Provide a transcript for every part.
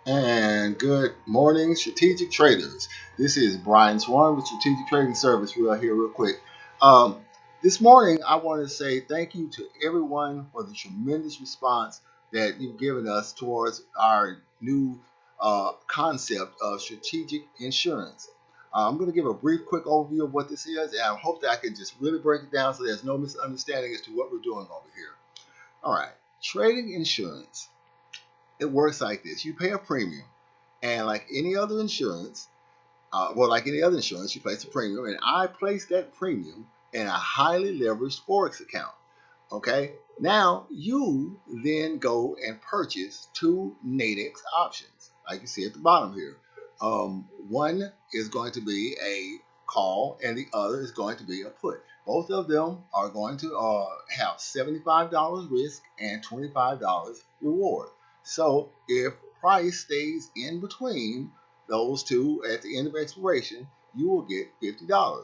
And good morning, strategic traders. This is Brian Swan with Strategic Trading Service. We are here real quick. Um, this morning, I want to say thank you to everyone for the tremendous response that you've given us towards our new concept of strategic insurance. I'm going to give a brief, quick overview of what this is, and I hope that I can just really break it down so there's no misunderstanding as to what we're doing over here. All right, trading insurance. It works like this: you pay a premium, and like any other insurance, like any other insurance, you place a premium, and I place that premium in a highly leveraged forex account. Okay. Now you then go and purchase two Nadex options, like you see at the bottom here. One is going to be a call, and the other is going to be a put. Both of them are going to have $75 risk and $25 reward. So if price stays in between those two at the end of expiration, you will get $50.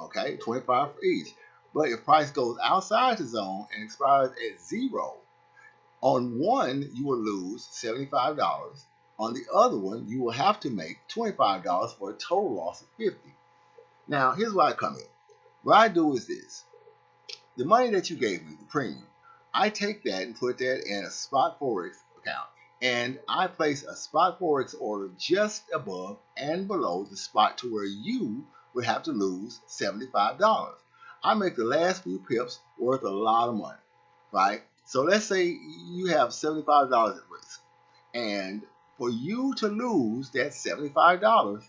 Okay, 25 for each. But if price goes outside the zone and expires at zero, on one you will lose $75. On the other one, you will have to make $25 for a total loss of 50. Now, here's where I come in. What I do is this: the money that you gave me, the premium, I take that and put that in a spot forex account. And I place a spot forex order just above and below the spot to where you would have to lose $75. I make the last few pips worth a lot of money, right? So let's say you have $75 at risk. And for you to lose that $75,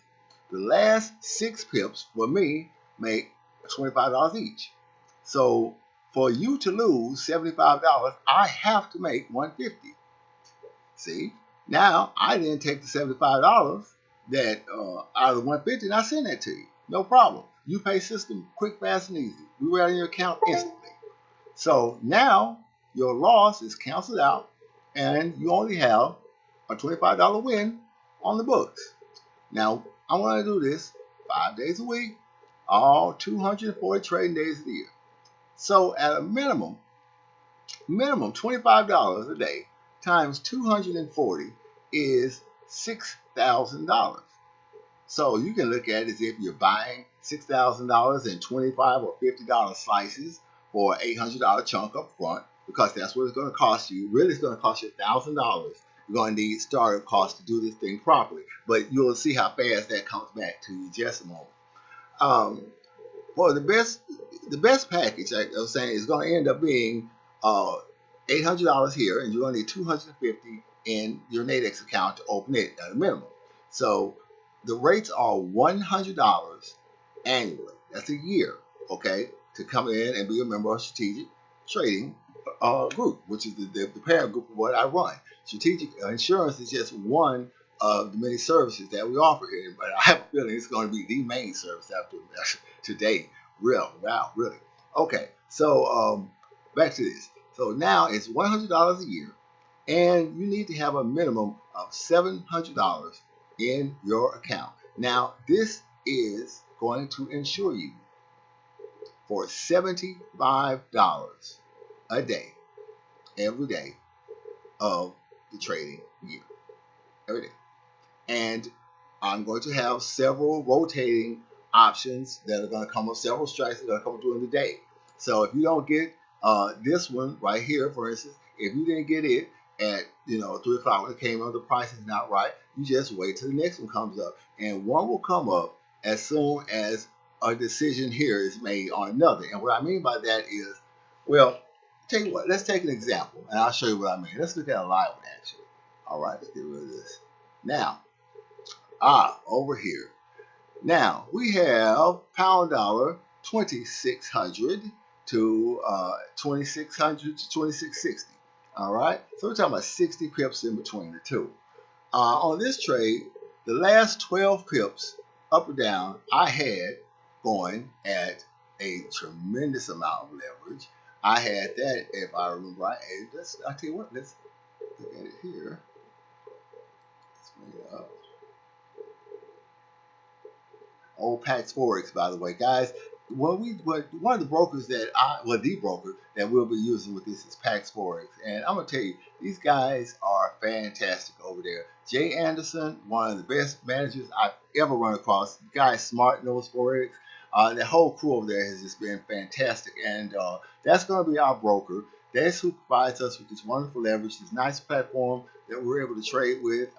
the last six pips for me make $25 each. So for you to lose $75, I have to make $150. See? Now I then take the $75 that out of the $150 and I send that to you. No problem. You pay system quick, fast, and easy. We were in your account instantly. So now your loss is canceled out and you only have a $25 win on the books. Now I want to do this 5 days a week, all 240 trading days of the year. So at a minimum $25 a day times 240 is $6,000. So you can look at it as if you're buying $6,000 in 25 or $50 slices for an $800 chunk up front, because that's what it's going to cost you. Really, it's going to cost you $1,000. You're going to need startup costs to do this thing properly, but you'll see how fast that comes back to you in just a moment. Um, well, the best package I was saying is going to end up being $800 here, and you're going to need 250 in your Nadex account to open it at a minimum. So the rates are $100 annually. That's a year, okay, to come in and be a member of Strategic Trading Group, which is the parent group of what I run. Strategic Insurance is just one of the many services that we offer here, but I have a feeling it's going to be the main service after today. Wow, really. Okay, so back to this. So now it's $100 a year, and you need to have a minimum of $700 in your account. Now, this is going to insure you for $75 a day, every day of the trading year, every day. And I'm going to have several rotating options that are going to come up, several strikes that are going to come up during the day. So if you don't get this one right here, for instance, if you didn't get it at 3 o'clock when it came up, the price is not right. You just wait till the next one comes up, and one will come up as soon as a decision here is made on another. And what I mean by that is, well, tell you what, let's take an example, and I'll show you what I mean. Let's look at a live one actually. All right, let's get rid of this. Now, over here. Now we have pound dollar 2600 to 2600 to 2660. All right, so we're talking about 60 pips in between the two. On this trade, the last 12 pips up or down, I had going at a tremendous amount of leverage. I had that, if I remember right. I'll tell you what, let's look at it here. Let's bring it up. Old Pax Forex, by the way, guys. One of the brokers the broker that we'll be using with this is Pax Forex, and I'm gonna tell you, these guys are fantastic over there. Jay Anderson, one of the best managers I've ever run across. The guy is smart, knows Forex. The whole crew over there has just been fantastic. And that's going to be our broker. That's who provides us with this wonderful leverage, this nice platform that we're able to trade with.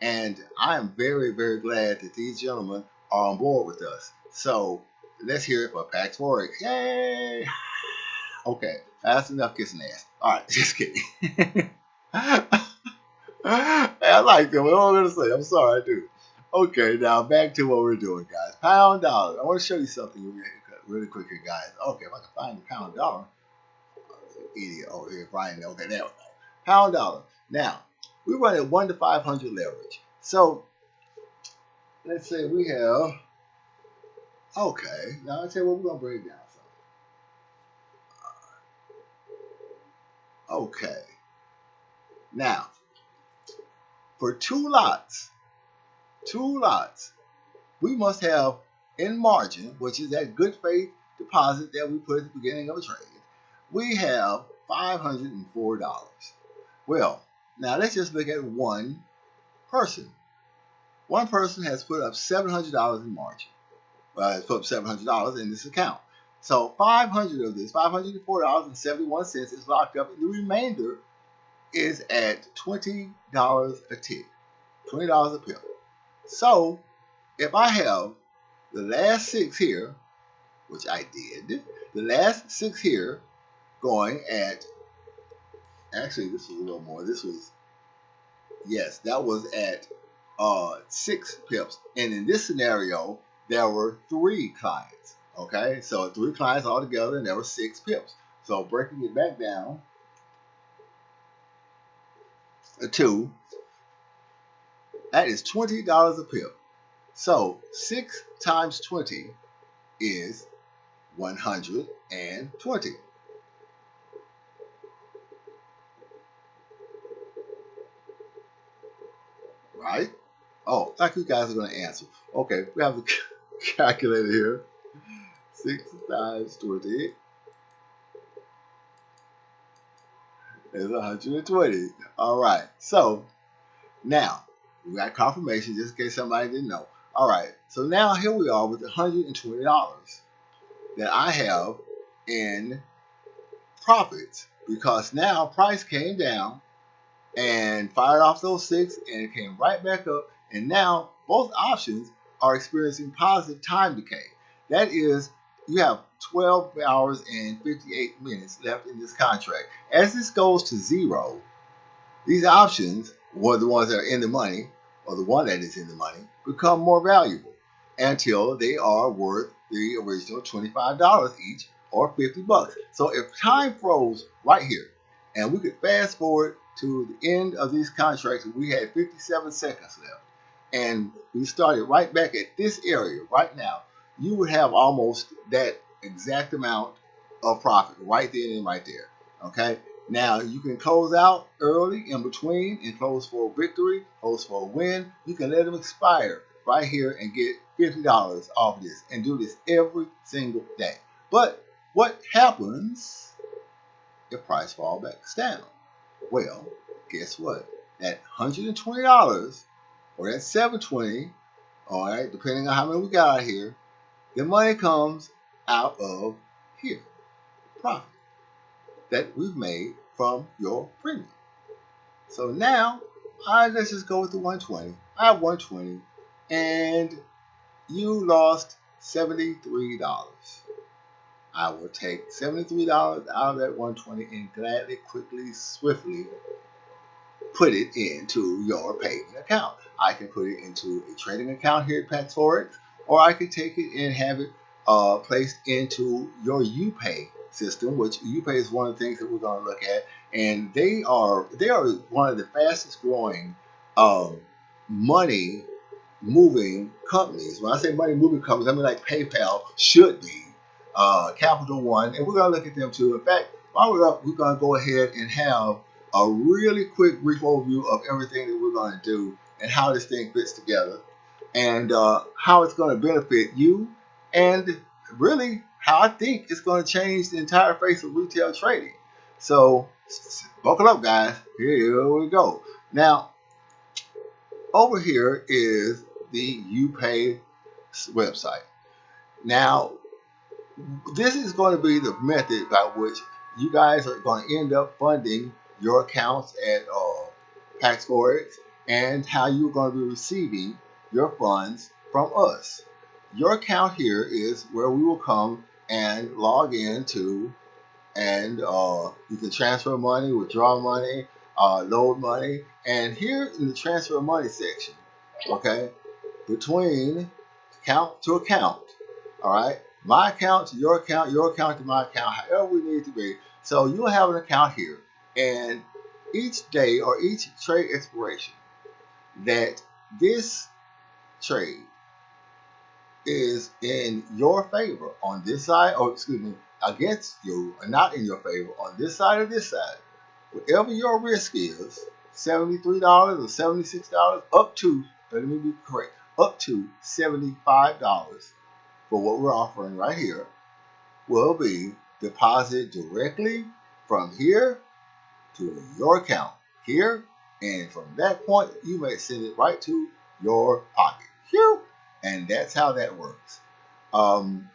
And I am very, very glad that these gentlemen are on board with us. So let's hear it for Pax Forex. Yay! Okay, that's enough kissing ass. All right, just kidding. I like them. What am I going to say? I'm sorry, I do. Okay, now back to what we're doing, guys. Pound dollar. I want to show you something really quick here, guys. Okay, if I can find the pound dollar. Idiot over here, Brian. Okay, there we go. Pound dollar. Now, we run at 1 to 500 leverage. So, let's say we have, okay, now I'll tell you what we're going to break down. Okay. Now, for two lots, we must have in margin, which is that good faith deposit that we put at the beginning of a trade, we have $504. Well, now let's just look at one person. One person has put up $700 in margin. Has put up $700 in this account. So 500 of this, $504.71 is locked up, and the remainder is at $20 a tick, $20 a pip. So if I have the last 6 here, which I did, the last 6 here going at, actually this was a little more, this was, yes, that was at 6 pips. And in this scenario, there were 3 clients. Okay, so 3 clients altogether, and there were 6 pips. So breaking it back down to, that is $20 a pip. So 6 times 20 is 120. Right? Oh, like you guys are going to answer. Okay, we have the calculator here. 6 times 20 is 120. All right. So now we got confirmation just in case somebody didn't know. All right. So now here we are with $120 that I have in profits because now price came down and fired off those 6 and it came right back up. And now both options are experiencing positive time decay. That is, you have 12 hours and 58 minutes left in this contract. As this goes to 0, these options, or the ones that are in the money, or the one that is in the money, become more valuable until they are worth the original $25 each or $50. So if time froze right here, and we could fast forward to the end of these contracts, we had 57 seconds left, and we started right back at this area right now, you would have almost that exact amount of profit right then and right there. Okay, now you can close out early in between and close for a victory, close for a win. You can let them expire right here and get $50 off this and do this every single day. But what happens if price fall back down? Well, guess what? That $120 or that $720, all right, depending on how many we got out here, the money comes out of here, profit that we've made from your premium. So now, let's just go with the 120. I have 120, and you lost $73. I will take $73 out of that 120 and gladly, quickly, swiftly put it into your payment account. I can put it into a trading account here at Pax Forex, or I can take it and have it placed into your UPay system, which UPay is one of the things that we're going to look at, and they are one of the fastest growing money moving companies. When I say money moving companies, I mean like PayPal should be, Capital One, and we're going to look at them too. In fact, while we're up, we're going to go ahead and have a really quick brief overview of everything that we're going to do and how this thing fits together and how it's going to benefit you and really how I think it's going to change the entire face of retail trading. So Buckle up, guys. Here we go. Now, over here is the UPay website. Now, this is going to be the method by which you guys are going to end up funding your accounts at PaxForex and how you're going to be receiving your funds from us. Your account here is where we will come and log into, and you can transfer money, withdraw money, load money. And here in the transfer money section, okay, between account to account, all right, my account to your account to my account, however we need to be. So you'll have an account here, and each day or each trade expiration that this trade is in your favor on this side, or excuse me, against you, and not in your favor on this side or this side. Whatever your risk is, $73 or $76, up to, let me be correct, up to $75 for what we're offering right here will be deposited directly from here to your account here, and from that point you may send it right to your pocket. Phew! And that's how that works. Um,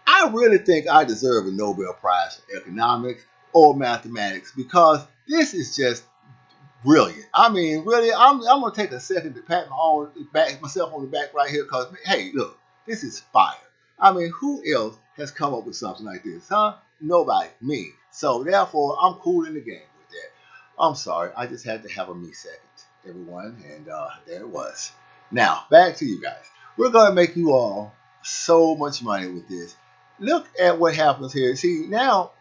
I really think I deserve a Nobel Prize for economics or mathematics because this is just brilliant. I mean, really, I'm gonna take a second to pat myself on the back right here because hey, look, this is fire. I mean, who else has come up with something like this, huh? Nobody, me. So therefore, I'm cool in the game with that. I'm sorry, I just had to have a me second, everyone, and there it was. Now back to you guys. We're gonna make you all so much money with this. Look at what happens here. See now,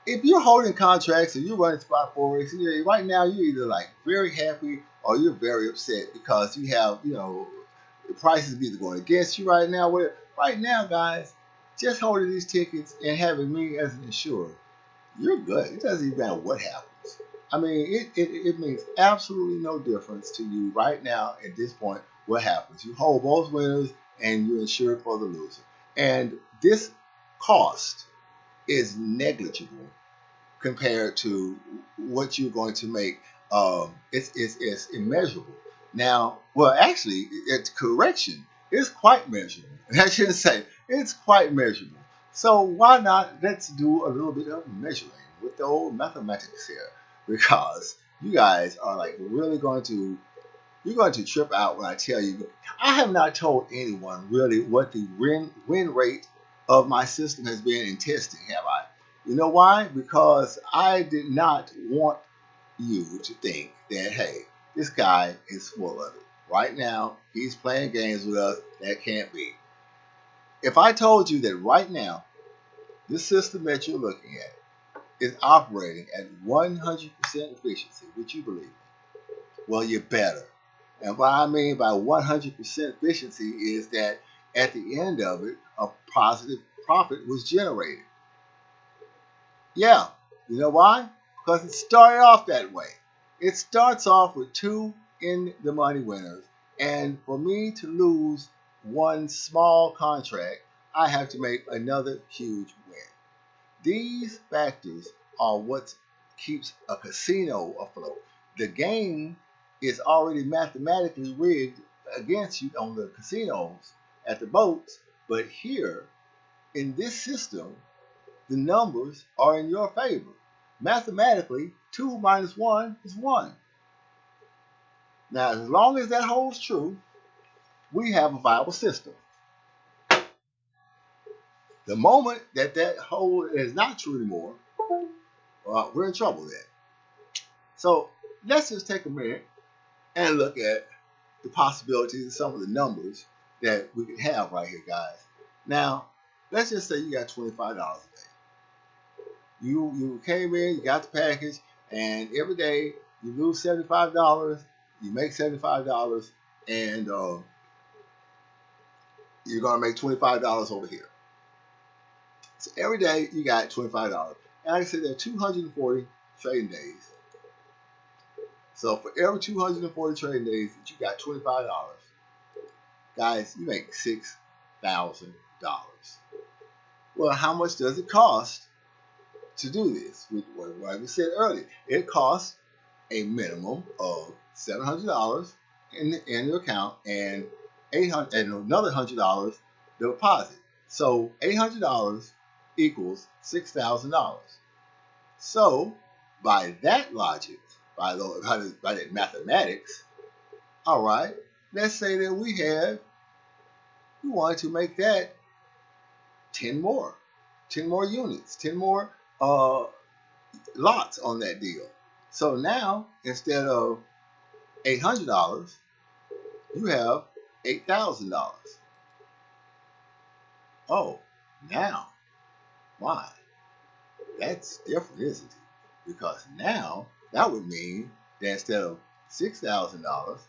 if you're holding contracts and you're running spot forex, right now you're either like very happy or you're very upset because you have, the prices be either going against you right now. Right now, guys, just holding these tickets and having me as an insurer, you're good. It doesn't even matter what happens. I mean, it makes absolutely no difference to you right now at this point what happens. You hold both winners and you're insured for the loser. And this cost is negligible compared to what you're going to make. It's immeasurable. Now, well, actually, it's correction. It's quite measurable. I shouldn't say it's quite measurable. So why not? Let's do a little bit of measuring with the old mathematics here, because you guys are like really going to you're going to trip out when I tell you. I have not told anyone really what the win rate of my system has been in testing, have I? You know why? Because I did not want you to think that, hey, this guy is full of it. Right now, he's playing games with us. That can't be. If I told you that right now, this system that you're looking at is operating at 100% efficiency, would you believe me? Well, you better. And what I mean by 100% efficiency is that at the end of it, a positive profit was generated. Yeah, you know why? Because it started off that way. It starts off with two in the money winners. And for me to lose one small contract, I have to make another huge win. These factors are what keeps a casino afloat. The game is already mathematically rigged against you on the casinos at the boats, but here in this system, the numbers are in your favor. Mathematically, 2 minus 1 is 1. Now, as long as that holds true, we have a viable system. The moment that that hold is not true anymore, we're in trouble then. So let's just take a minute and look at the possibilities of some of the numbers that we can have right here, guys. Now, let's just say you got $25 a day. You came in, you got the package, and every day you lose $75, you make $75, and you're gonna make $25 over here. So every day you got $25. And like I said, there are 240 trading days. So for every 240 trading days that you got $25, guys, you make $6,000. Well, how much does it cost to do this. Like we said earlier, it costs a minimum of $700 in your account and 800 and another $100 deposit. So $800 equals $6,000. So by that logic, by that mathematics, all right, let's say that we wanted to make that 10 more, 10 more units, 10 more uh, lots on that deal. So now instead of $800, you have $8,000. Oh, now, why? That's different, isn't it? Because now that would mean that instead of $6,000,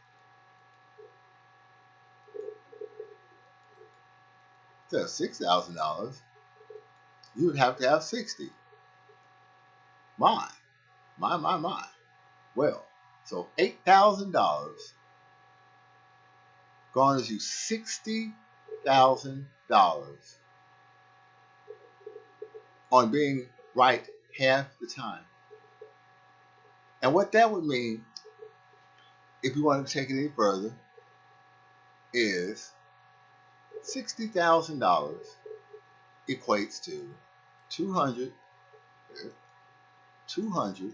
you would have to have 60. My, my. Well, so $8,000 garners you $60,000 on being right half the time. And what that would mean, if you want to take it any further, is $60,000 equates to 200, 200,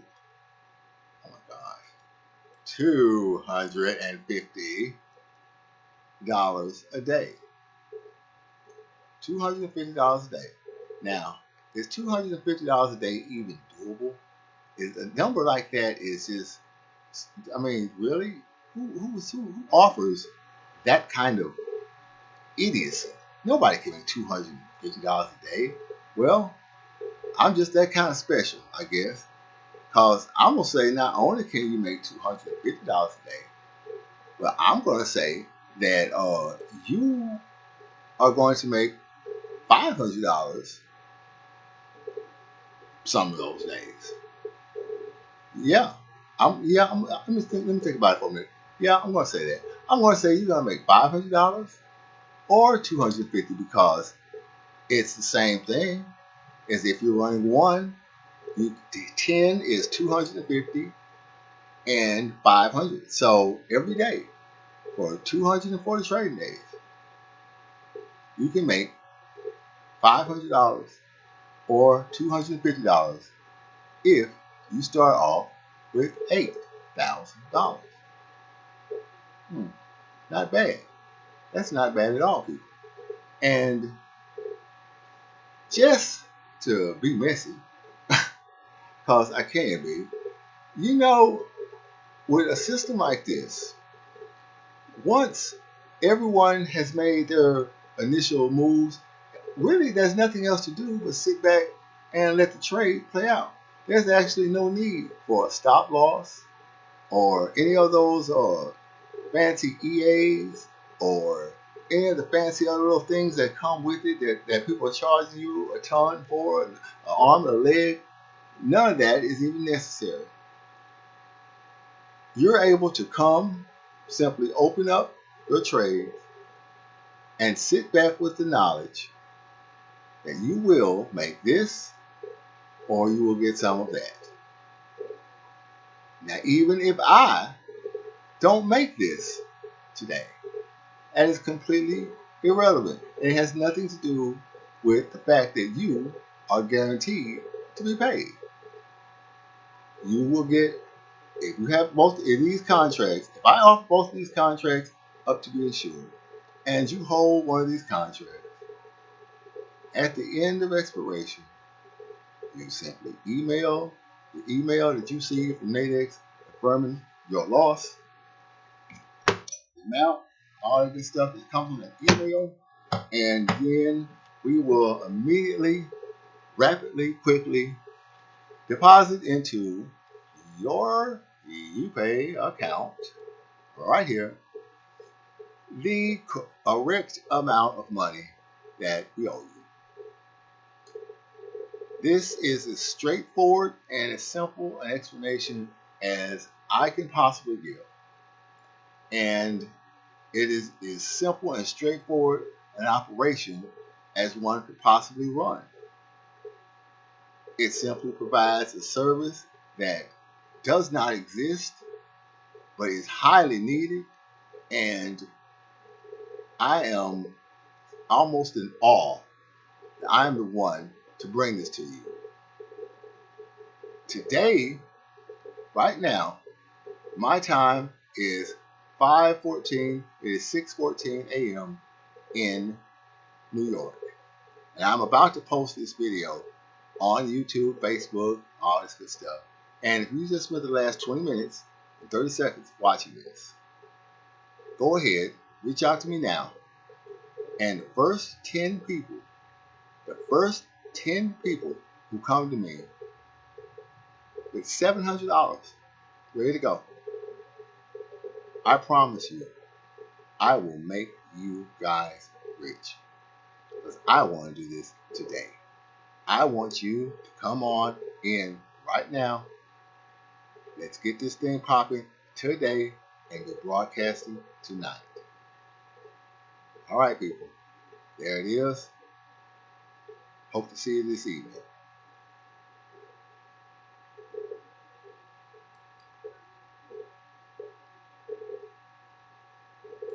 oh my gosh, $250 a day. $250 a day. Now, is $250 a day even doable? Is a number like that is just, I mean, really? Who offers that kind of idiocy? Nobody can make $250 a day. Well, I'm just that kind of special, I guess. Because I'm going to say not only can you make $250 a day, but I'm going to say that you are going to make $500 some of those days. Yeah. Let me think about it for a minute. Yeah, I'm going to say that. I'm going to say you're going to make $500 or $250 because it's the same thing as if you're running one. 10 is 250 and 500. So every day for 240 trading days, you can make $500 or $250 if you start off with $8,000. Not bad. That's not bad at all, people. And just to be messy, because I can be, with a system like this, once everyone has made their initial moves, really there's nothing else to do but sit back and let the trade play out. There's actually no need for a stop loss or any of those fancy EAs or any of the fancy other little things that come with it that people are charging you a ton for, an arm and a leg. None of that is even necessary. You're able to simply open up your trade and sit back with the knowledge that you will make this or you will get some of that. Now, even if I don't make this today, that is completely irrelevant. It has nothing to do with the fact that you are guaranteed to be paid. You will get, if you have both of these contracts, if I offer both of these contracts up to be insured, and you hold one of these contracts, at the end of expiration, you simply email the email that you see from Nadex confirming your loss, the amount, all of this stuff that comes from that email, and then we will immediately, rapidly, quickly deposit into your UPay account right here the correct amount of money that we owe you. This is as straightforward and as simple an explanation as I can possibly give. And it is as simple and straightforward an operation as one could possibly run. It simply provides a service that does not exist but is highly needed, and I am almost in awe that I am the one to bring this to you. Today, right now, my time is 5:14. It is 6:14 a.m. in New York. And I'm about to post this video on YouTube, Facebook, all this good stuff. And if you just spent the last 20 minutes and 30 seconds watching this, go ahead, reach out to me now. And the first 10 people who come to me with $700 ready to go, I promise you, I will make you guys rich. Because I want to do this today. I want you to come on in right now. Let's get this thing popping today and get broadcasting tonight. All right, people. There it is. Hope to see you this evening.